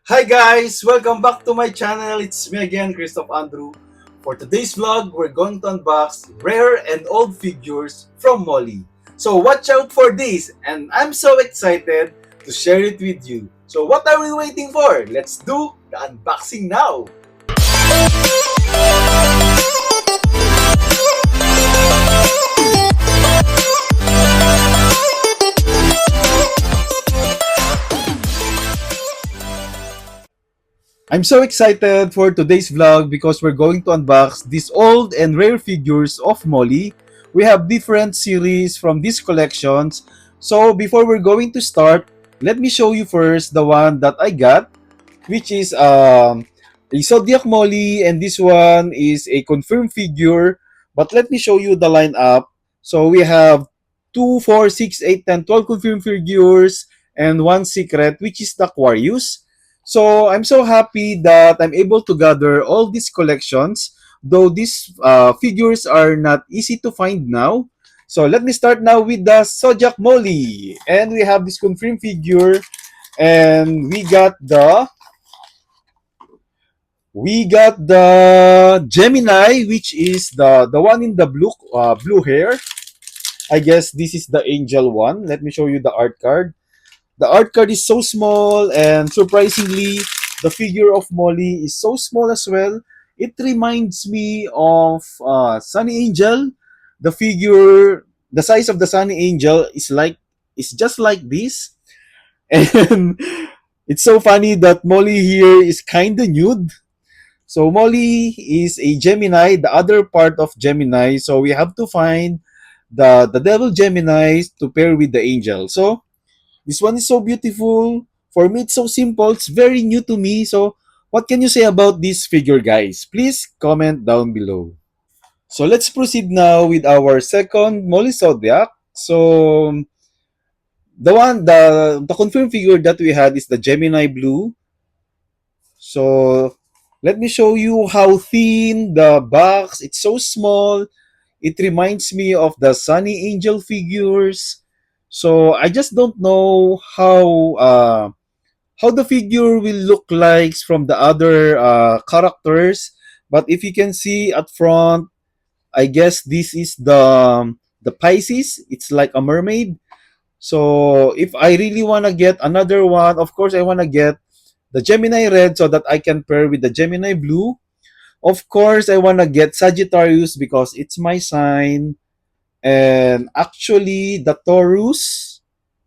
Hi guys! Welcome back to my channel. It's me again, Christoph Andrew. For today's vlog, we're going to unbox rare and old figures from Molly. So watch out for this, and I'm so excited to share it with you. So what are we waiting for? Let's do the unboxing now! I'm so excited for today's vlog because we're going to unbox these old and rare figures of Molly. We have different series from these collections. So before we're going to start, let me show you first the one that I got, which is a Zodiac Molly, and this one is a confirmed figure. But let me show you the lineup. So we have 2, 4, 6, 8, 10, 12 confirmed figures and one secret, which is the Aquarius. So I'm so happy that I'm able to gather all these collections, though these figures are not easy to find now. So let me start now with the Zodiac Molly. And we have this confirmed figure, and we got the Gemini, which is the one in the blue hair. I guess this is the angel one. Let me show you the art card. The art card is so small, and surprisingly, the figure of Molly is so small as well. It reminds me of Sunny Angel. The size of the Sunny Angel is just like this, and it's so funny that Molly here is kind of nude. So Molly is a Gemini, the other part of Gemini. So we have to find the devil Gemini to pair with the angel. So this one is so beautiful. For me, it's so simple. It's very new to me. So what can you say about this figure, guys? Please comment down below. So let's proceed now with our second Molly Zodiac. So the confirmed figure that we had is the Gemini Blue. So let me show you how thin the box. It's so small. It reminds me of the Sunny Angel figures. So I just don't know how the figure will look like from the other characters. But if you can see at front, I guess this is the Pisces. It's like a mermaid. So if I really wanna get another one, of course I wanna get the Gemini Red so that I can pair with the Gemini Blue. Of course, I wanna get Sagittarius because it's my sign. And actually, the Taurus,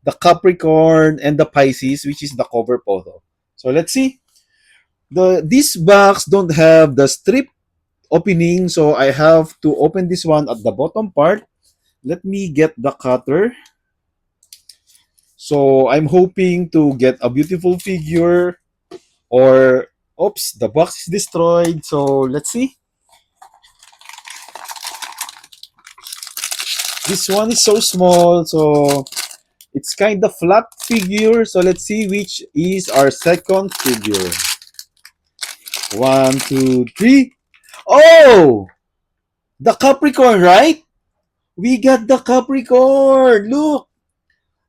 the Capricorn, and the Pisces, which is the cover photo. So let's see. This box don't have the strip opening, so I have to open this one at the bottom part. Let me get the cutter. So I'm hoping to get a beautiful figure, or oops, the box is destroyed. So let's see. This one is so small, so it's kind of flat figure. So let's see which is our second figure. One, two, three. Oh, the Capricorn, right? We got the Capricorn. Look,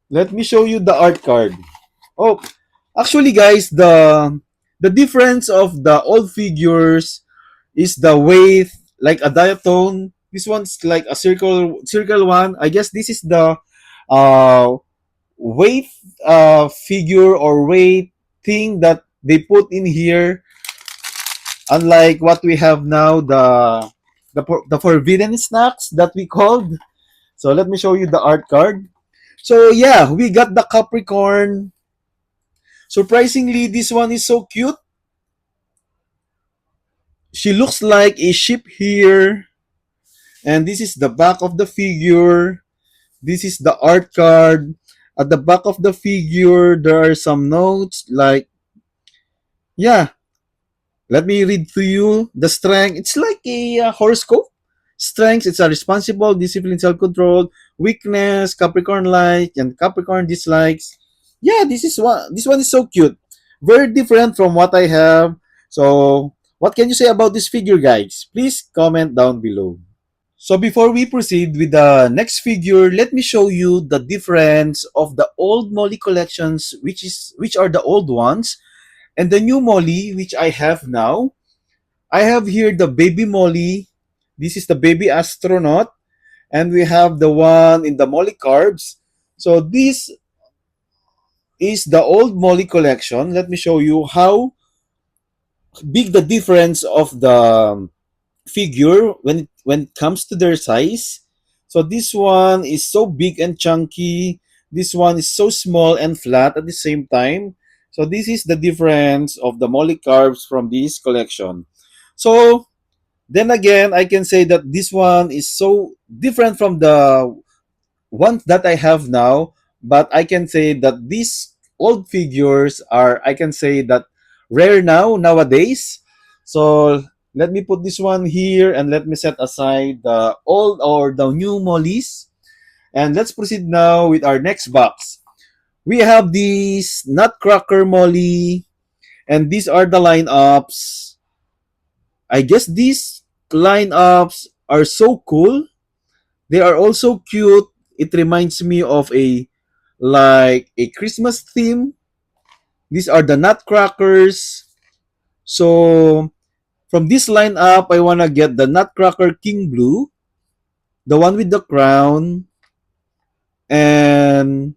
let me show you the art card. Oh, actually, guys, the difference of the old figures is the weight, like a diatone. This one's like a circle one. I guess this is the uh weight figure or weight thing that they put in here, unlike what we have now, the forbidden snacks that we called. So let me show you the art card. So yeah, we got the Capricorn. Surprisingly, this one is so cute. She looks like a ship here, and this is the back of the figure. This is the art card. At the back of the figure, there are some notes like, yeah, let me read to you the strength. It's like a horoscope. Strengths, it's a responsible, disciplined, self-control. Weakness, Capricorn like, and Capricorn dislikes. Yeah, this one is so cute. Very different from what I have. So, what can you say about this figure, guys? Please comment down below. So before we proceed with the next figure, let me show you the difference of the old Molly collections, which are the old ones, And the new Molly, which I have now, I have here the baby Molly. This is the baby astronaut. And we have the one in the Molly carbs. So this is the old Molly collection. Let me show you how big the difference of the figure when it comes to their size. So this one is so big and chunky. This one is so small and flat at the same time. So this is the difference of the Molly carbs from this collection. So then again, I can say that this one is so different from the ones that I have now, but I can say that these old figures are, I can say that, rare now nowadays. So let me put this one here and let me set aside the old or the new mollies. And let's proceed now with our next box. We have this Nutcracker Molly, and these are the lineups. I guess these lineups are so cool. They are also cute. It reminds me of a Christmas theme. These are the Nutcrackers. So from this lineup, I wanna get the Nutcracker King Blue, the one with the crown, and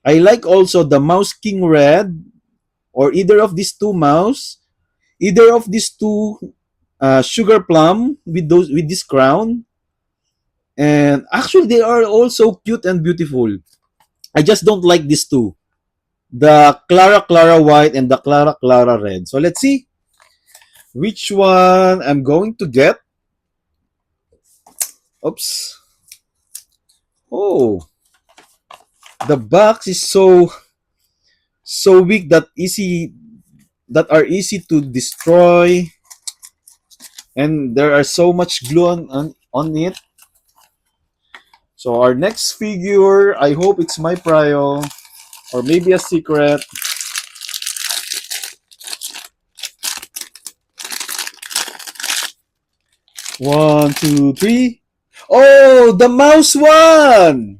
I like also the Mouse King Red, or either of these two mouse, either of these two Sugar Plum with those with this crown. And actually, they are also cute and beautiful. I just don't like these two, the Clara Clara White and the Clara Clara Red. So let's see which one I'm going to get. Oops. Oh, the box is so weak that are easy to destroy, and there are so much glue on it. So our next figure, I hope it's my prio or maybe a secret. One, two, three. Oh, the mouse one!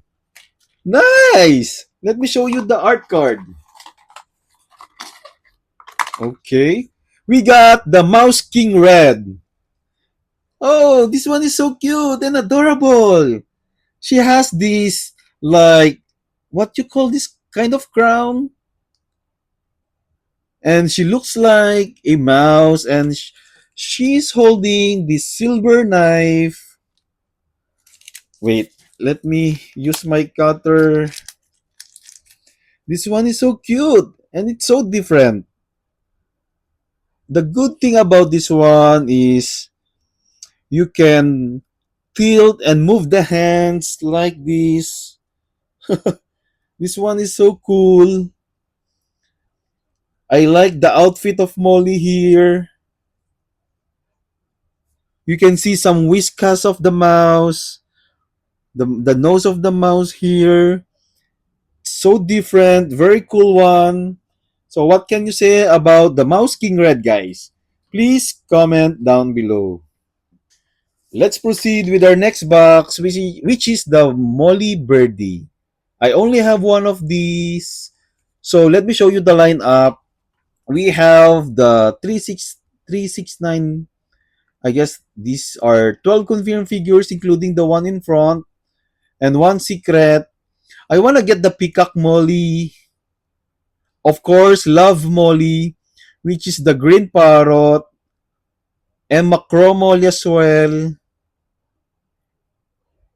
Nice! Let me show you the art card. Okay. We got the Mouse King Red. Oh, this one is so cute and adorable. She has this, like, what you call this kind of crown? And she looks like a mouse, and she's holding this silver knife. Wait, let me use my cutter. This one is so cute and it's so different. The good thing about this one is you can tilt and move the hands like this. This one is so cool. I like the outfit of Molly here. You can see some whiskers of the mouse, the nose of the mouse here. So different, very cool one. So what can you say about the Mouse King Red, guys? Please comment down below. Let's proceed with our next box, which is the Molly Birdie. I only have one of these. So let me show you the lineup. We have the 369. I guess these are 12 confirmed figures, including the one in front and one secret. I want to get the Peacock Molly. Of course, Love Molly, which is the green parrot. And Macro Molly as well.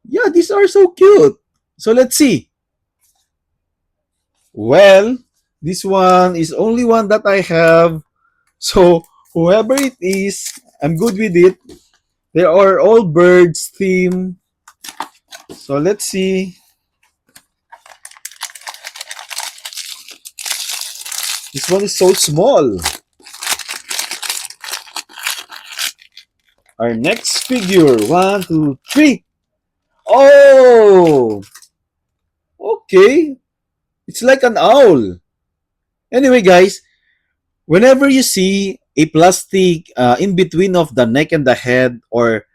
Yeah, these are so cute. So let's see. Well, this one is only one that I have. So whoever it is, I'm good with it. They are all birds theme. So let's see. This one is so small. Our next figure. One, two, three. Oh! Okay. It's like an owl. Anyway, guys, whenever you see a plastic in between of the neck and the head, or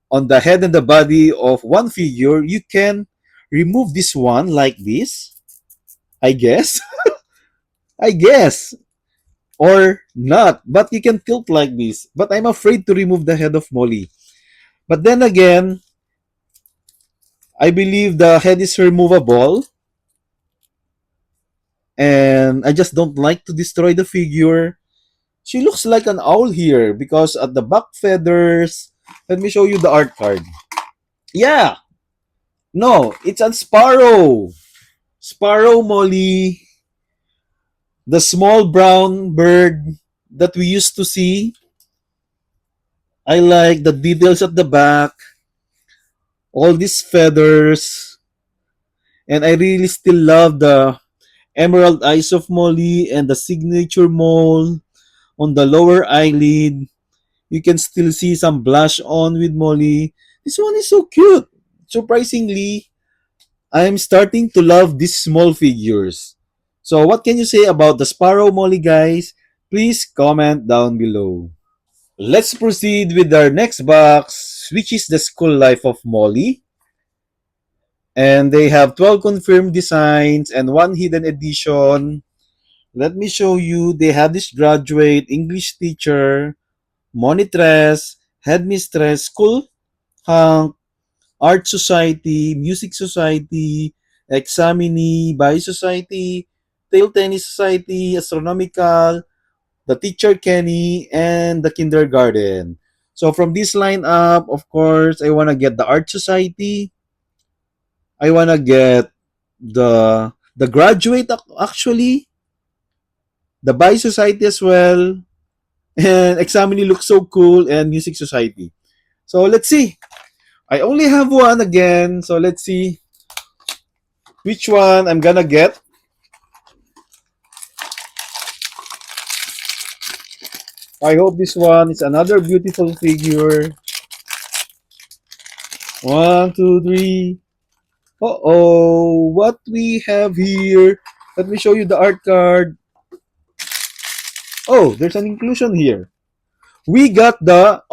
on the head and the body of one figure, you can remove this one like this. I guess. I guess. or not, but you can tilt like this. But I'm afraid to remove the head of Molly. But then again, I believe the head is removable, and I just don't like to destroy the figure. She looks like an owl here because at the back feathers. Let me show you the art card. Yeah, no, it's a sparrow. Sparrow Molly, the small brown bird that we used to see. I like the details at the back, all these feathers, and I really still love the emerald eyes of Molly and the signature mole on the lower eyelid. You can still see some blush on with Molly. This one is so cute. Surprisingly, I'm starting to love these small figures. So, what can you say about the Sparrow Molly, guys? Please comment down below. Let's proceed with our next box, which is the School Life of Molly. And they have 12 confirmed designs and one hidden edition. Let me show you. They have this graduate, English teacher, monitress, headmistress, school hunk, art society, music society, examinee, bio society, table tennis society, astronomical, the teacher Kenny, and the kindergarten. So from this lineup, of course, I want to get the art society. I want to get the graduate actually, the bio society as well, and examinee looks so cool, and music society. So let's see. I only have one again, so let's see which one I'm gonna get. I hope this one is another beautiful figure. One, two, three. Uh-oh, what we have here? Let me show you the art card. Oh, there's an inclusion here. We got the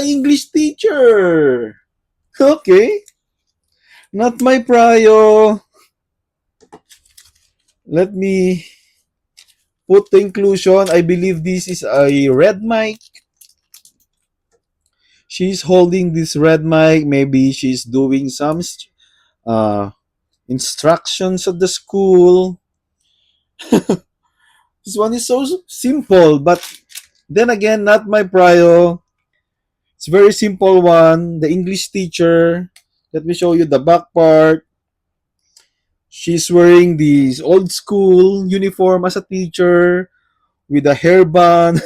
English teacher. Okay, not my prio. Let me put the inclusion. I believe this is a red mic. She's holding this red mic. Maybe she's doing some uh, instructions at the school. This one is so simple, but then again, not my prio. It's a very simple one. The English teacher. Let me show you the back part. She's wearing this old school uniform as a teacher with a hairband.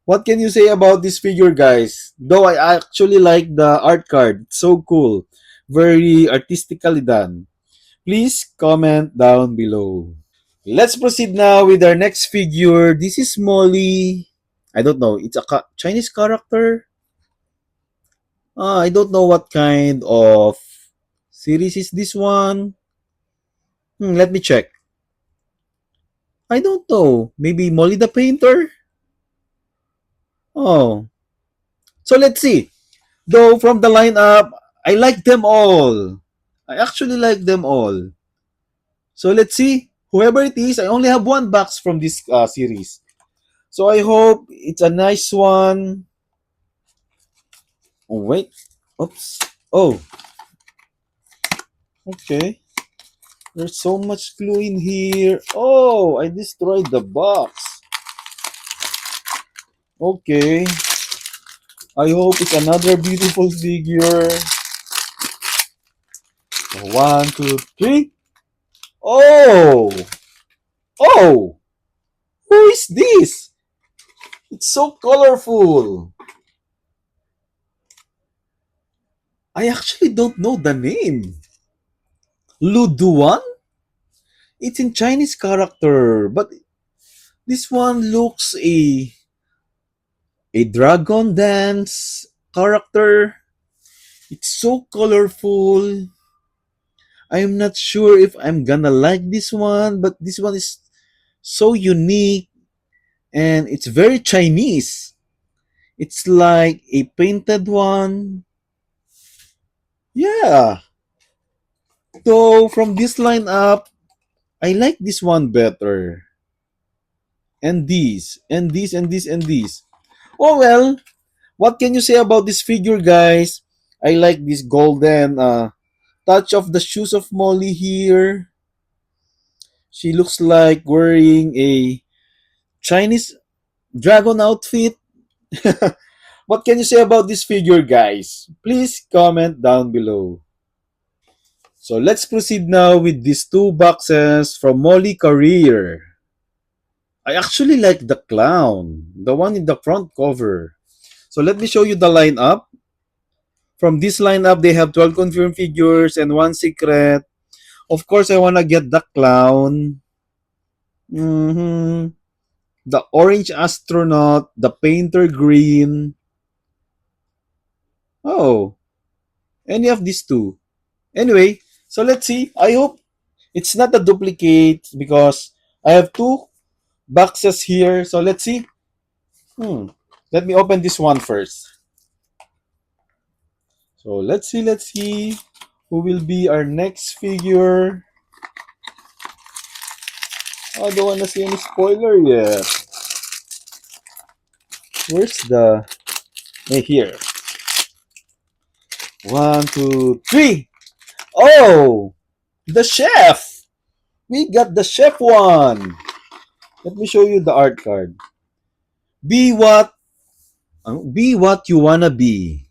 What can you say about this figure, guys? Though I actually like the art card. It's so cool. Very artistically done. Please comment down below. Let's proceed now with our next figure. This is Molly. I don't know. It's a Chinese character. I don't know what kind of series is this one. Let me check. I don't know. Maybe Molly the Painter? Oh. So let's see. Though from the lineup, I like them all. I actually like them all. So let's see. Whoever it is, I only have one box from this series. So I hope it's a nice one. Oh, wait. Oops. Oh, okay. There's so much glue in here. Oh, I destroyed the box. Okay. I hope it's another beautiful figure. One, two, three. Oh! Oh! Who is this? It's so colorful. I actually don't know the name. Lu Duan? It's in Chinese character, but this one looks a dragon dance character. It's so colorful. I'm not sure if I'm gonna like this one, but this one is so unique and it's very Chinese. It's like a painted one. Yeah. So from this lineup, I like this one better. and these, and these, and these, and these. Oh well, what can you say about this figure, guys? I like this golden touch of the shoes of Molly here. She looks like wearing a Chinese dragon outfit. What can you say about this figure, guys? Please comment down below. So let's proceed now with these two boxes from Molly Career. I actually like the clown, the one in the front cover. So let me show you the lineup. From this lineup, they have 12 confirmed figures and one secret. Of course, I want to get the clown. Mhm. The orange astronaut, the painter green. Oh, any of these two. Anyway, so let's see. I hope it's not a duplicate because I have two boxes here. So let's see. Hmm. Let me open this one first. So let's see who will be our next figure. Oh, I don't want to see any spoiler yet. Where's the... Hey, here. One, two, three. Oh, the chef. We got the chef one. Let me show you the art card. Be what be what you wanna be.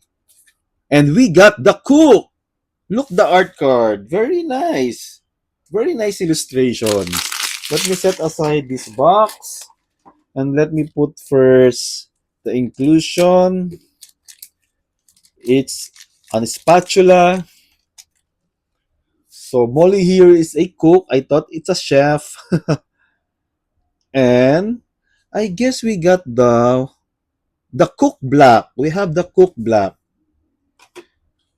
And we got the cook. Look the art card. Very nice. Very nice illustration. Let me set aside this box and let me put first the inclusion. It's a spatula. So Molly here is a cook. I thought it's a chef. And I guess we got the cook black. We have the cook black.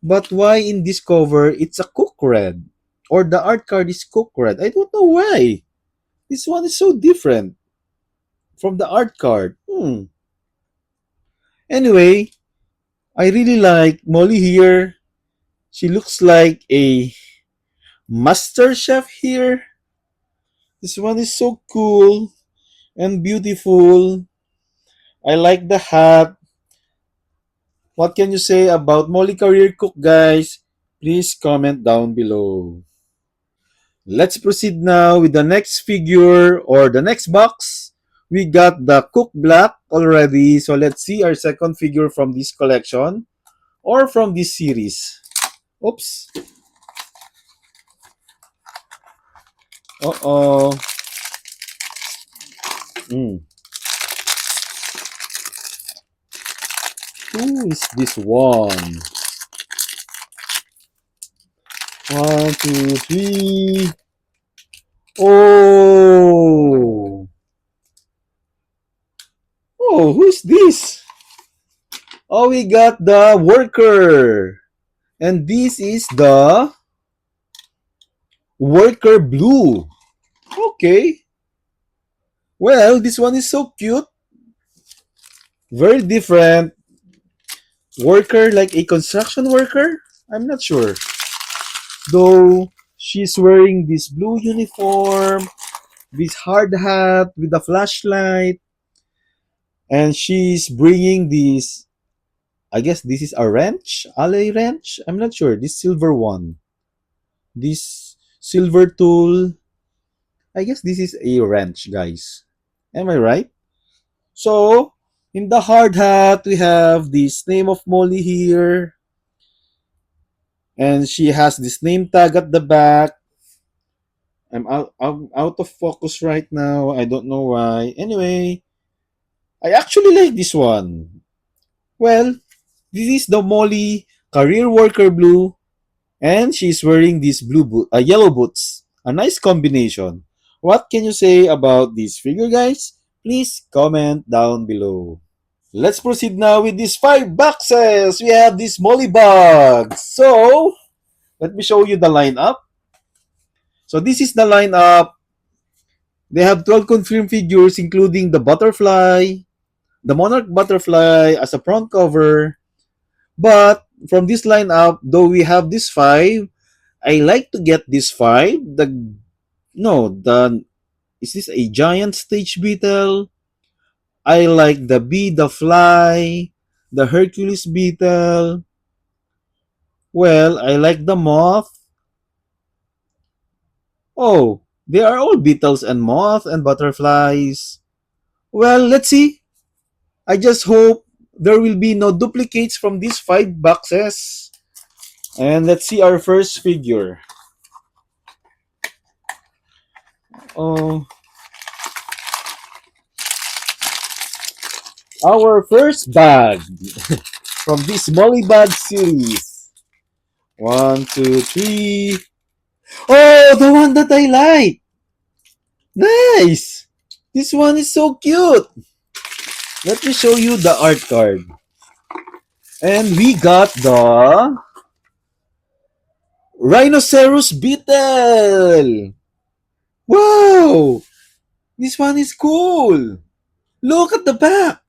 But why in this cover it's a cook red? Or the art card is cook red? I don't know why. This one is so different from the art card. Anyway, I really like Molly here. She looks like a master chef here. This one is so cool and beautiful. I like the hat. What can you say about Molly Career Cook, guys? Please comment down below. Let's proceed now with the next figure or the next box. We got the Cook Black already. So let's see our second figure from this collection or from this series. Oops. Uh-oh. Mm. Who is this one? One, two, three. Oh. Oh, who's this? Oh, we got the worker. And this is the worker blue. Okay. Well, this one is so cute. Very different. Worker like a construction worker? I'm not sure. Though she's wearing this blue uniform, this hard hat with a flashlight, and she's bringing this, I guess this is a wrench, alley wrench. I'm not sure. This silver one, this silver tool. I guess this is a wrench, guys. Am I right? So in the hard hat, we have this name of Molly here, and she has this name tag at the back. I'm out of focus right now. I don't know why. Anyway, I actually like this one. Well, this is the Molly Career Worker Blue, and she's wearing these yellow boots. A nice combination. What can you say about this figure, guys? Please comment down below. Let's proceed now with these 5 boxes. We have these Molly bugs. So, let me show you the lineup. So, this is the lineup. They have 12 confirmed figures, including the butterfly, the monarch butterfly as a front cover. But from this lineup, though we have this 5, I like to get this 5. The no, the Is this a giant stage beetle? I like the bee, the fly, the Hercules beetle. Well, I like the moth. Oh, they are all beetles and moth and butterflies. Well, let's see. I just hope there will be no duplicates from these 5 boxes. And let's see our first figure. Oh, our first bag from this Molly Bag series. One, two, three. Oh, the one that I like. Nice. This one is so cute. Let me show you the art card. And we got the Rhinoceros Beetle. Wow. This one is cool. Look at the back.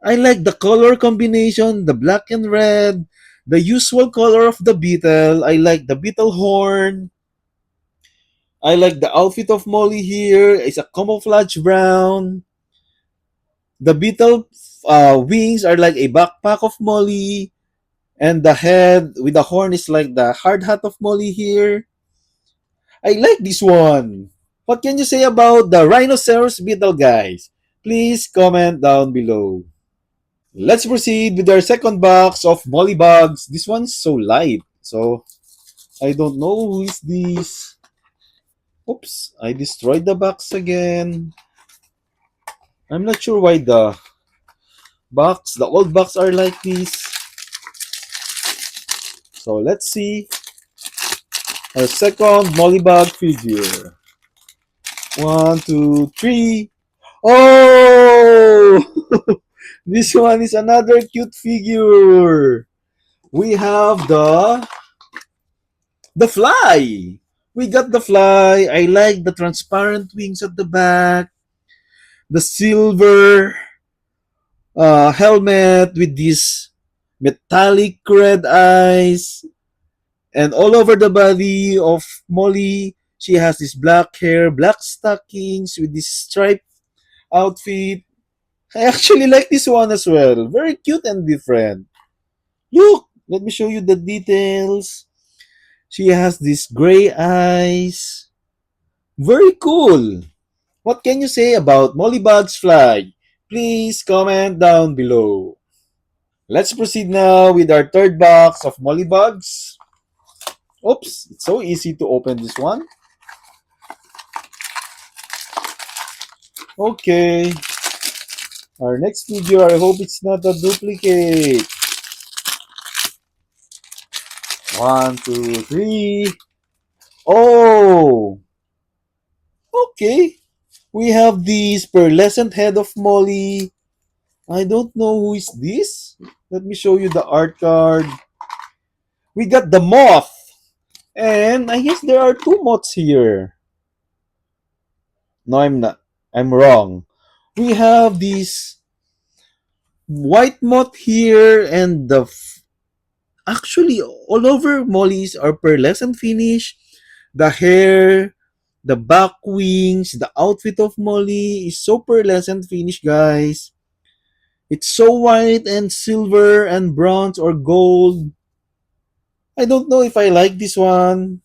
I like the color combination, the black and red, the usual color of the beetle. I like the beetle horn. I like the outfit of Molly here. It's a camouflage brown. The beetle wings are like a backpack of Molly. And the head with the horn is like the hard hat of Molly here. I like this one. What can you say about the Rhinoceros beetle, guys? Please comment down below. Let's proceed with our second box of Molly Bugs. This one's so light. So, I don't know who is this. Oops, I destroyed the box again. I'm not sure why the old box are like this. So, let's see our second Molly Bug figure. One, two, three. Oh! This one is another cute figure. We have the fly. We got the fly. I like the transparent wings at the back. The silver helmet with these metallic red eyes. And all over the body of Molly, she has this black hair, black stockings with this striped outfit. I actually like this one as well. Very cute and different. Look, let me show you the details. She has these gray eyes. Very cool. What can you say about Molly Bugs Fly? Please comment down below. Let's proceed now with our third box of Molly Bugs. Oops, it's so easy to open this one. Okay. Our next figure, I hope it's not a duplicate. One, two, three. Oh, okay. We have this pearlescent head of Molly. I don't know who is this. Let me show you the art card. We got the moth. And I guess there are 2 moths here. No, I'm not. I'm wrong. We have this white moth here and actually all over Molly's are pearlescent finish. The hair, the back wings, the outfit of Molly is so pearlescent finish, guys. It's so white and silver and bronze or gold. I don't know if I like this one.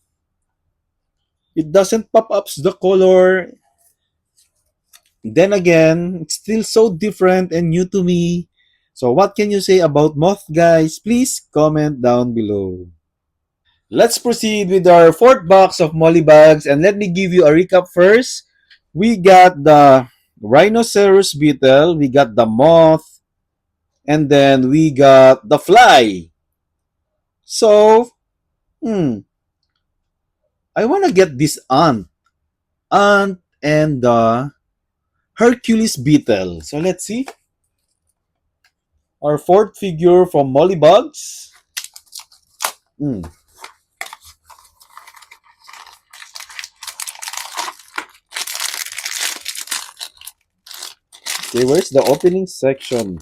It doesn't pop up the color. Then again, it's still so different and new to me. So what can you say about Moth, guys? Please comment down below. Let's proceed with our fourth box of Molly Bags, and let me give you a recap first. We got the Rhinoceros Beetle, we got the Moth, and then we got the Fly. So, I want to get this ant and the Hercules Beetle. So let's see. Our fourth figure from Molly Bugs. Hmm. Okay, where's the opening section?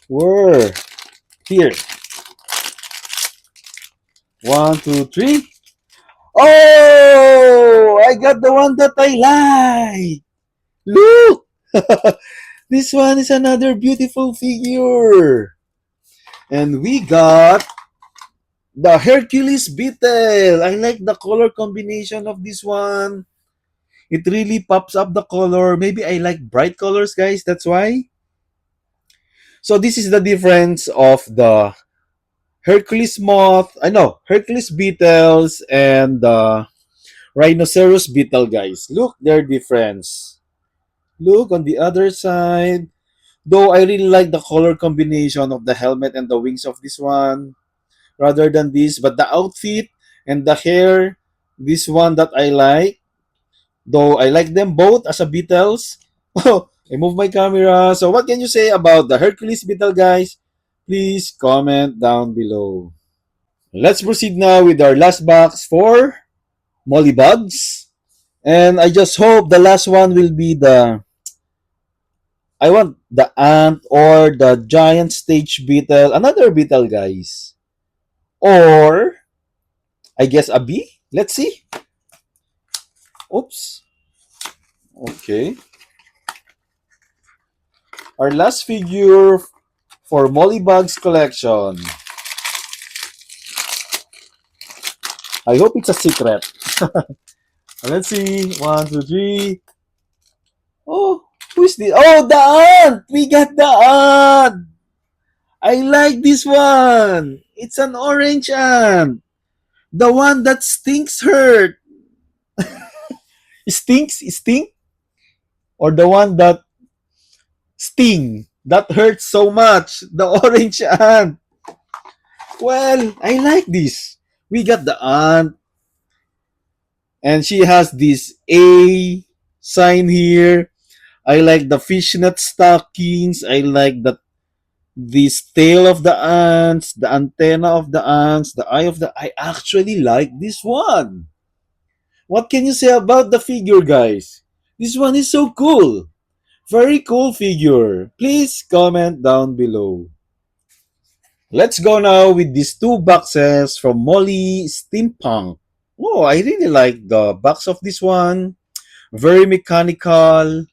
Where? Here. One, two, three. Oh, I got the one that I like. Look, this one is another beautiful figure. And we got the Hercules Beetle. I like the color combination of this one. It really pops up the color. Maybe I like bright colors, guys. That's why. So this is the difference of the Hercules moth. I know Hercules beetles and the rhinoceros beetle, guys. Look their difference. Look on the other side. Though I really like the color combination of the helmet and the wings of this one rather than this, but the outfit and the hair, this one that I like. Though I like them both as a Beatles. Oh, I move my camera. So what can you say about the Hercules Beetle, guys? Please comment down below. Let's proceed now with our last box for Molly Bugs. And I just hope the last one will be the I want the ant or the giant stage beetle, another beetle, guys. Or I guess a bee. Let's see. Oops. Okay. Our last figure for Molly Bugs collection. I hope it's a secret. Let's see. One, two, three. Oh, who's this? Oh, the ant! We got the ant! I like this one. It's an orange ant. The one that stinks hurt. Stinks? Stink? Or the one that sting? That hurts so much. The orange ant. Well, I like this. We got the ant. And she has this A sign here. I like the fishnet stockings. I like this tail of the ants, the antenna of the ants, the eye of the. I actually like this one. What can you say about the figure, guys? This one is so cool. Very cool figure. Please comment down below. Let's go now with these two boxes from Molly Steampunk. Oh, I really like the box of this one. Very mechanical.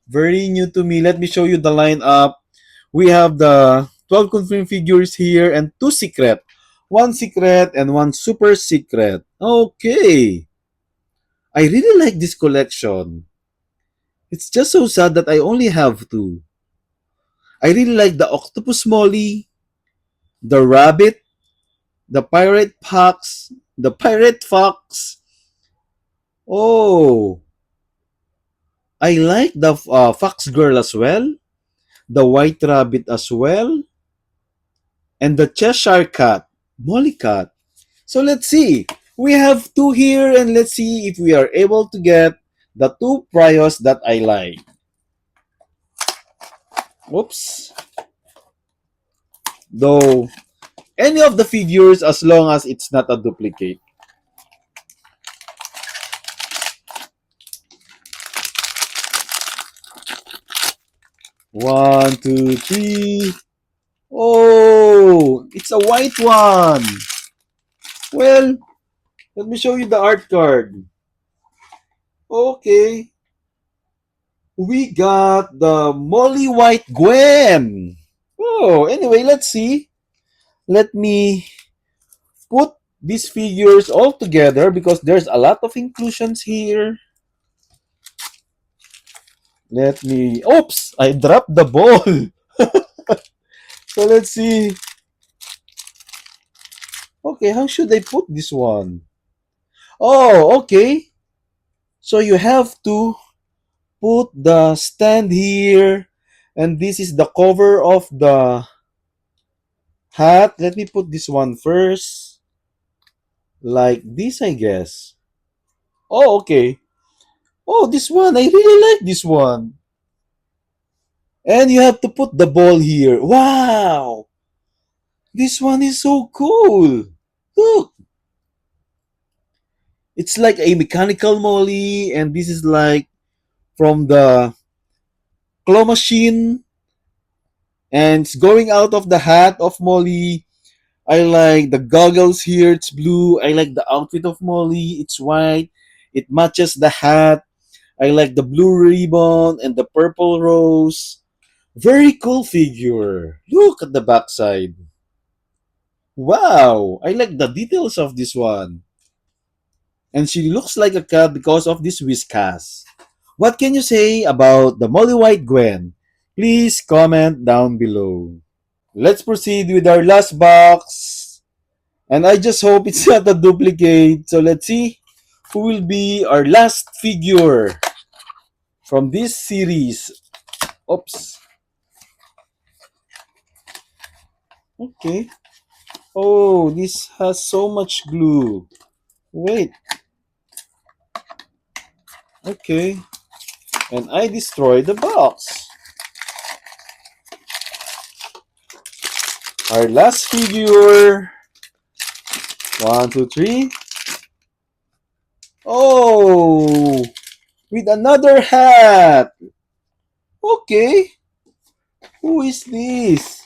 Very new to me. Let me show you the lineup. We have the 12 confirmed figures here and two secret. One secret and one super secret. Okay. I really like this collection. It's just so sad that I only have two. I really like the octopus molly, the rabbit, the pirate fox, the pirate fox. Oh, I like the fox girl as well, the white rabbit as well, and the Cheshire cat, Molly cat. So let's see. We have two here and let's see if we are able to get the two priors that I like. Oops. Though any of the figures as long as it's not a duplicate. One, two, three. Oh, it's a white one. Well, let me show you the art card. Okay. We got the Molly White Gwen. Oh, anyway, let's see. Let me put these figures all together because there's a lot of inclusions here. Let me. Oops! I dropped the ball. So let's see. Okay, how should I put this one? Oh, okay. So you have to put the stand here. And this is the cover of the hat. Let me put this one first. Like this, I guess. Oh, okay. Oh, this one. I really like this one. And you have to put the ball here. Wow! This one is so cool. Look. It's like a mechanical molly, and this is like from the claw machine, and it's going out of the hat of Molly. I like the goggles here, it's blue. I like the outfit of Molly, it's white. It matches the hat. I like the blue ribbon and the purple rose. Very cool figure. Look at the backside. Wow, I like the details of this one. And she looks like a cat because of this whiskas. What can you say about the Molly White Gwen? Please comment down below. Let's proceed with our last box. And I just hope it's not a duplicate. So let's see who will be our last figure from this series. Oops. Okay. Oh, this has so much glue. Wait. Okay. And I destroyed the box. Our last figure. One, two, three. Oh, with another hat. Okay. Who is this?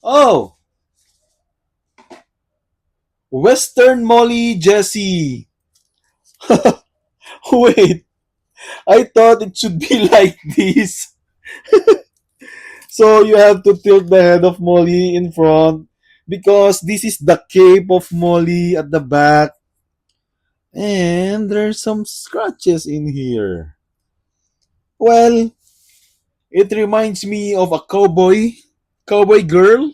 Oh, Western Molly Jessie. Wait, I thought it should be like this. So you have to tilt the head of Molly in front because this is the cape of Molly at the back. And there's some scratches in here. Well, it reminds me of a cowboy girl,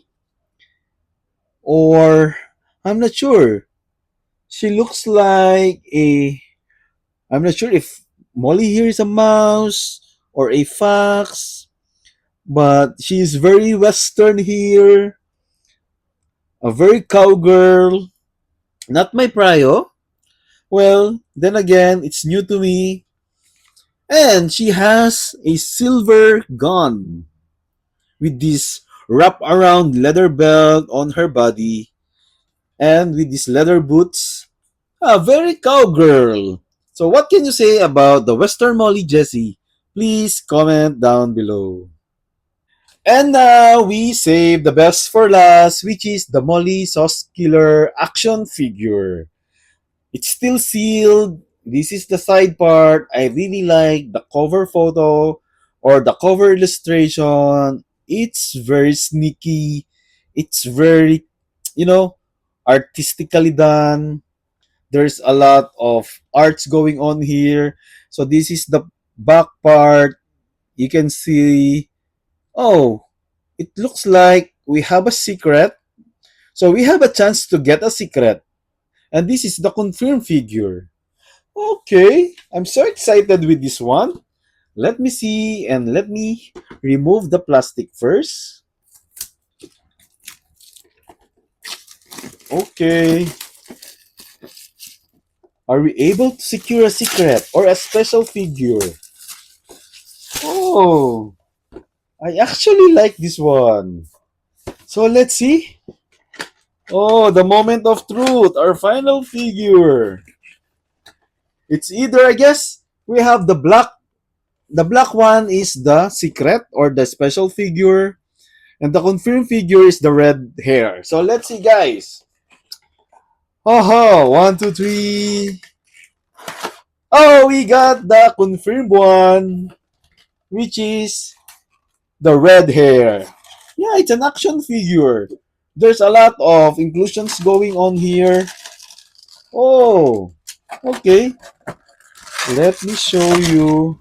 or I'm not sure. She looks like a. I'm not sure if Molly here is a mouse or a fox, but she's very western here. A very cowgirl. Not my prio. Well, then again, it's new to me. And she has a silver gun with this wrap around leather belt on her body and with these leather boots. Ah, very cowgirl. So what can you say about the Western Molly Jessie? Please comment down below. And now we save the best for last, which is the Molly Sauce Killer action figure. It's still sealed. This is the side part. I really like the cover photo or the cover illustration. It's very sneaky. It's very, you know, artistically done. There's a lot of arts going on here. So this is the back part. You can see, oh, it looks like we have a secret. So we have a chance to get a secret. And this is the confirmed figure. Okay, I'm so excited with this one. Let me see and let me remove the plastic first. Okay. Are we able to secure a secret or a special figure? Oh, I actually like this one. So let's see. Oh, the moment of truth, our final figure. It's either, I guess, we have the black one is the secret or the special figure, and the confirmed figure is the red hair. So let's see, guys. Oh, one, two, three. Oh, we got the confirmed one, which is the red hair. Yeah, it's an action figure. There's a lot of inclusions going on here. Oh, okay. Let me show you.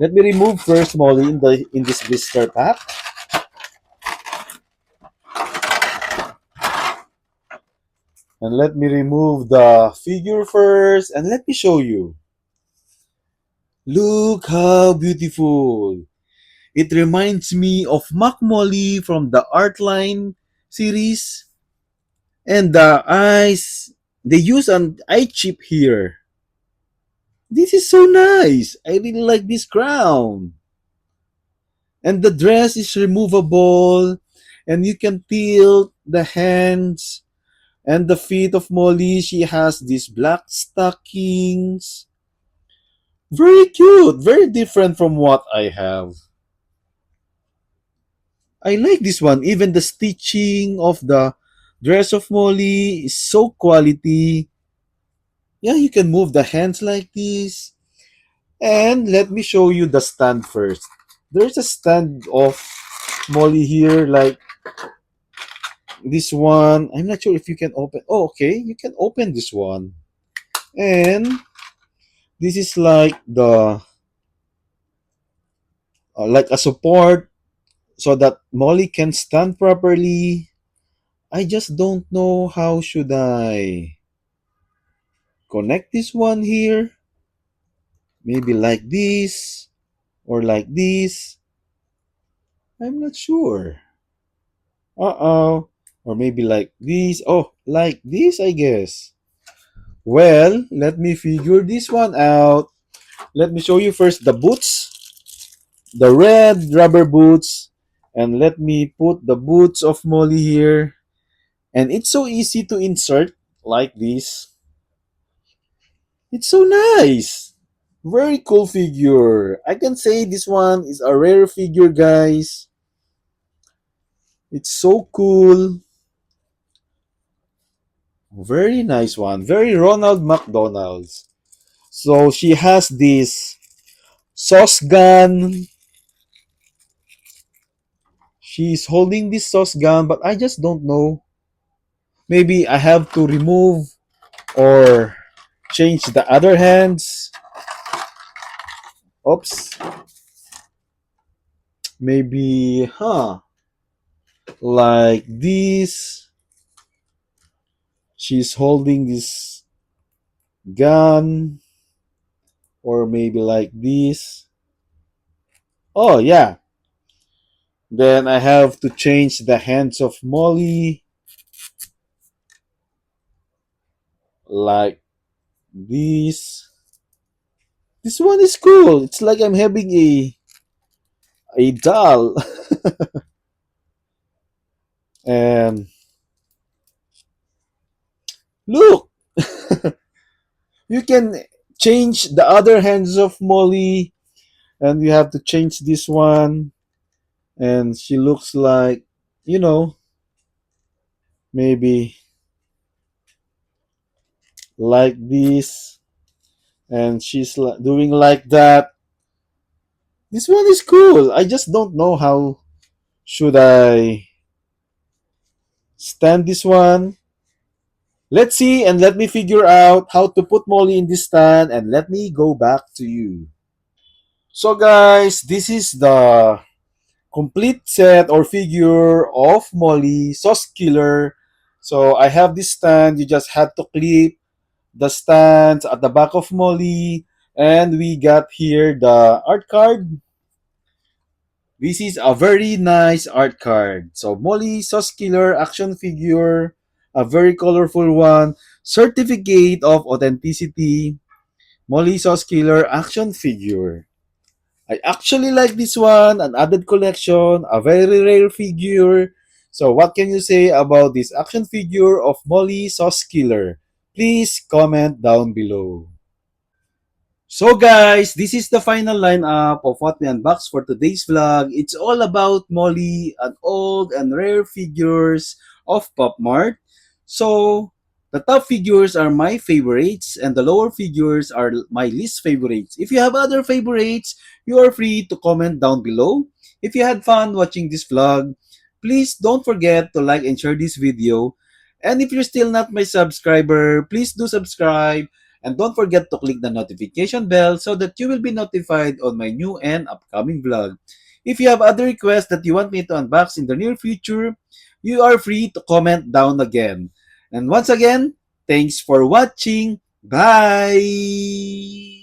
Let me remove first Molly in this blister pack. And let me remove the figure first and let me show you. Look how beautiful. It reminds me of Mac Molly from the Artline series. And the eyes, they use an eye chip here. This is so nice. I really like this crown. And the dress is removable. And you can tilt the hands and the feet of Molly. She has these black stockings. Very cute. Very different from what I have. I like this one. Even the stitching of the dress of Molly is so quality. Yeah, you can move the hands like this. And let me show you the stand first. There's a stand of Molly here, like this one. I'm not sure if you can open. Oh, okay, you can open this one. And this is like a support so that Molly can stand properly. I just don't know how should I connect this one here. Maybe like this or like this. I'm not sure. Uh-oh. Or maybe like this. Oh, like this, I guess. Well, let me figure this one out. Let me show you first the boots, the red rubber boots, and let me put the boots of Molly here. And it's so easy to insert like this. It's so nice. Very cool figure. I can say this one is a rare figure, guys. It's so cool. Very nice one. Very Ronald McDonald's. So she has this sauce gun. She's holding this sauce gun, but I just don't know. Maybe I have to remove or change the other hands. Oops. Maybe, like this. She's holding this gun, or maybe like this. Oh, yeah. Then I have to change the hands of Molly, like this. This one is cool. It's like I'm having a doll. And look, you can change the other hands of Molly, and you have to change this one. And she looks like, you know, maybe like this. And she's doing like that. This one is cool. I just don't know how should I stand this one. Let's see and let me figure out how to put Molly in this stand and let me go back to you. So guys, this is the complete set or figure of Molly Sauce Killer. So I have this stand. You just have to clip the stands at the back of Molly. And we got here the art card. This is a very nice art card. So Molly Sauce Killer action figure, a very colorful one. Certificate of authenticity. Molly Sauce Killer action figure. I actually like this one, an added collection, a very rare figure. So what can you say about this action figure of Molly Sauce Killer? Please comment down below. So guys, this is the final lineup of what we unboxed for today's vlog. It's all about Molly, an old and rare figures of Pop Mart. So the top figures are my favorites and the lower figures are my least favorites. If you have other favorites, you are free to comment down below. If you had fun watching this vlog, please don't forget to like and share this video. And if you're still not my subscriber, please do subscribe. And don't forget to click the notification bell so that you will be notified on my new and upcoming vlog. If you have other requests that you want me to unbox in the near future, you are free to comment down again. And once again, thanks for watching. Bye!